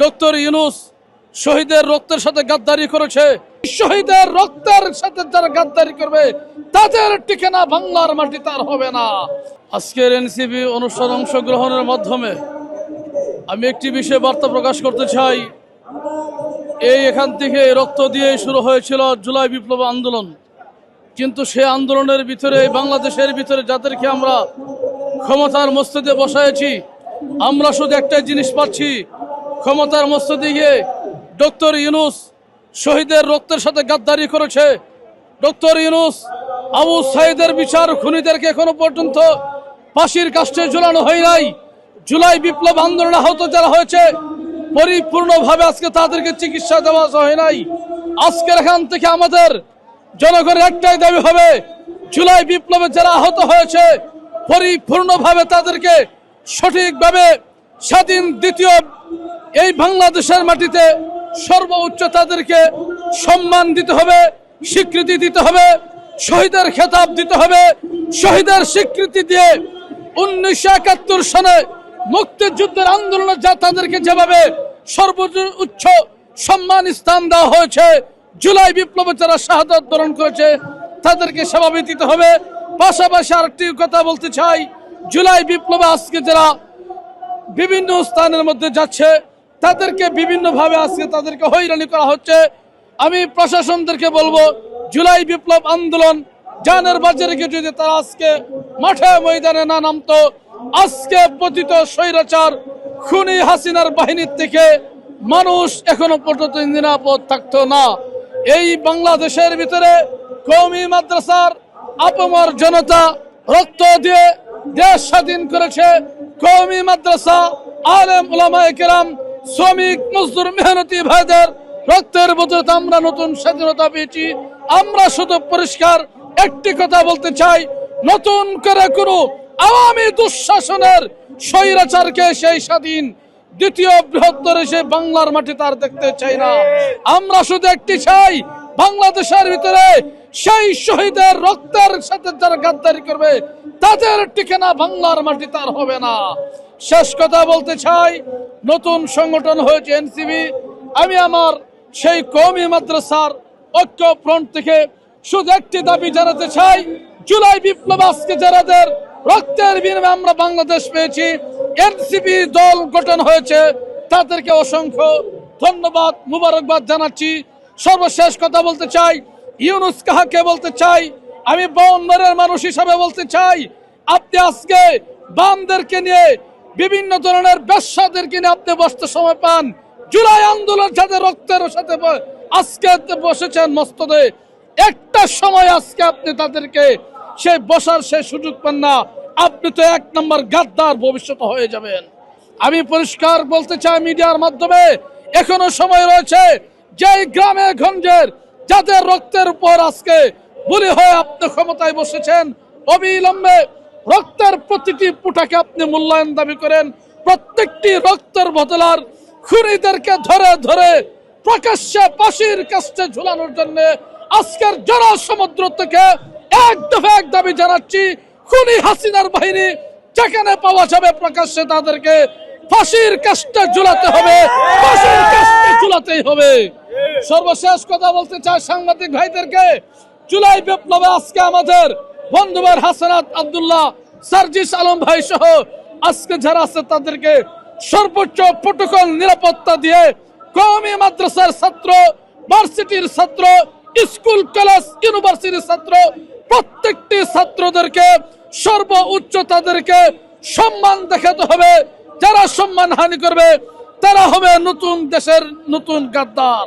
Doctor Yunus শহীদের রক্তের সাথে গাদ্দারি করেছে। শহীদের রক্তের সাথে যারা গাদ্দারি করবে তাদের ঠিকানা বাংলার মাটিতে আর হবে না। আজকের এনসিপি অনুষ্ঠানে অংশগ্রহণের মাধ্যমে আমি একটি বিষয়ে বার্তা প্রকাশ করতে চাই। এখান থেকে রক্ত দিয়ে শুরু হয়েছিল জুলাই বিপ্লব আন্দোলন, কিন্তু সে আন্দোলনের ভিতরে বাংলাদেশের ভিতরে যাদেরকে আমরা ক্ষমতার মস্তদে বসাইছি, আমরা শুধু একটাই জিনিস পাচ্ছি, ক্ষমতার মস্তদে গিয়ে ডক্টর ইউনূস শহীদের রক্তের সাথে গাদ্দারি করেছে। ডক্টর ইউনূস আবু সাঈদের বিচার, খুনিদেরকে এখনো পর্যন্ত ফাঁসির কাস্টে ঝুলানো হয় নাই। জুলাই বিপ্লব আন্দোলন আহত যারা হয়েছে পরিপূর্ণভাবে আজকে তাদেরকে চিকিৎসা দেওয়া হয় নাই। আজকের এখান থেকে আমাদের জনগণের একটাই দাবি হবে, জুলাই বিপ্লবে যারা আহত হয়েছে পরিপূর্ণভাবে তাদেরকে সঠিকভাবে স্বাধীন দ্বিতীয় এই বাংলাদেশের মাটিতে সর্বোচ্চ তাদেরকে সম্মান দিতে হবে, স্বীকৃতি দিতে হবে, শহীদের খেতাব দিতে হবে। শহীদের স্বীকৃতি দিয়ে 1971 সনে মুক্তিযুদ্ধের আন্দোলনে যা তাদেরকে যেভাবে সর্বোচ্চ সম্মান স্থান দেওয়া হয়েছে, জুলাই বিপ্লবে যারা শাহাদাত বরণ করেছে তাদেরকে সেভাবে দিতে হবে। পাশাপাশি আরেকটি কথা বলতে চাই, জুলাই বিপ্লবে আজকে যারা বিভিন্ন স্থানের মধ্যে যাচ্ছে তাদেরকে বিভিন্নভাবে আজকে তাদেরকে হয়রানি করা হচ্ছে। আমি প্রশাসনদেরকে বলবো, জুলাই বিপ্লব আন্দোলন জানের বাজে রেখে যদি তারা আজকে মাঠে ময়দানে না নামতো, আজকে পতিত স্বৈরাচার খুনি হাসিনার বাহিনীর থেকে মানুষ এখনো পর্যন্ত নিরাপদ থাকতো না। এই বাংলাদেশের ভিতরে কওমি মাদ্রাসার আপামর জনতা রক্ত দিয়ে দেশ স্বাধীন করেছে। কওমি মাদ্রাসা, আলেম উলামায়ে কেরাম, শ্রমিক মজদুর মেহনতি ভাইদের রক্তের বদলে আমরা নতুন স্বাধীনতা পেয়েছি। আমরা শুধু পরিষ্কার একটি কথা বলতে চাই, নতুন করে কোনো আওয়ামী দুঃশাসনের স্বৈরাচারকে সেই স্বাধীন দ্বিতীয় বৃহত্তর এসে বাংলার মাটি তার দেখতে চাই না। আমরা শুধু একটি চাই, বাংলাদেশের ভিতরে সেই শহীদের রক্তের সাথে যারা গাদ্দারি করবে তাদের ঠিকানা বাংলার মাটি তার হবে না। শেষ কথা বলতে চাই, নতুন সংগঠন হয়েছে এনসিপি। আমি আমার সেই কওমি মাদ্রাসার ঐক্য ফ্রন্ট থেকে শুধু একটি দাবি জানাতে চাই, জুলাই বিপ্লব আজকে যাদের রক্তের বিনিময়ে আমরা বাংলাদেশ পেয়েছি, এনসিপি দল গঠন হয়েছে, তাদেরকে অসংখ্য ধন্যবাদ, মুবারকবাদ জানাচ্ছি। সর্বশেষ কথা বলতে চাই, ইউনূস কাহাকে বলতে চাই, আমি বাউন্নরের মানুষ হিসাবে বলতে চাই, আপনি আজকে বামদেরকে নিয়ে বিভিন্ন ধরনের ব্যবসাদেরকে নিয়ে আপনি বসতে সময় পান। জুলাই আন্দোলন যাদের রক্তের সাথে আজকে বসেছেন মস্তদে, একটা সময় আজকে আপনি তাদেরকে সেই বসার সেই সুযোগ পান না, আপনি তো এক নম্বর গাদ্দার ভবিষ্যৎ হয়ে যাবেন। আমি পরিষ্কার বলতে চাই মিডিয়ার মাধ্যমে, এখনো সময় রয়েছে, যে গ্রামে গঞ্জের যাদের রক্তের উপর আজকে বলি হয়ে আপনি ক্ষমতায় বসেছেন, অবিলম্বে রক্তের প্রতিটি ফুটাকে আপনি মূল্যায়ন দাবি করেন। প্রত্যেকটি রক্তের বদলার খুনিদেরকে ধরে ধরে প্রকাশ্যে ফাঁসির কাস্টে ঝুলানোর জন্য আজকের জনসমুদ্র থেকে এক দফা এক দাবি জানাচ্ছি, খুনি হাসিনার বাহিনী যেখানে পাওয়া যাবে প্রকাশ্যে তাদেরকে ফাঁসির কাস্টে ঝুলাতে হবে, ফাঁসির কাস্টে ঝুলাতেই হবে। সর্বশেষ কথা বলতে চাই সাংবাদিক ভাইদেরকে, জুলাই বিপ্লবে আজকে আমাদের বন্ধুবার হাসনাত আব্দুল্লাহ, সার্জিস আলম ভাই সহ আজকে যারা আছে তাদেরকে সর্বোচ্চ প্রোটোকল নিরাপত্তা দিয়ে কওমি মাদ্রাসার ছাত্র, ভার্সিটির ছাত্র, স্কুল কলেজ ইউনিভার্সিটির ছাত্র, প্রত্যেকটি ছাত্রদেরকে সর্বোচ্চ তাদেরকে সম্মান দেখাতে হবে। যারা সম্মান হানি করবে তারা হবে নতুন দেশের নতুন গাদ্দার।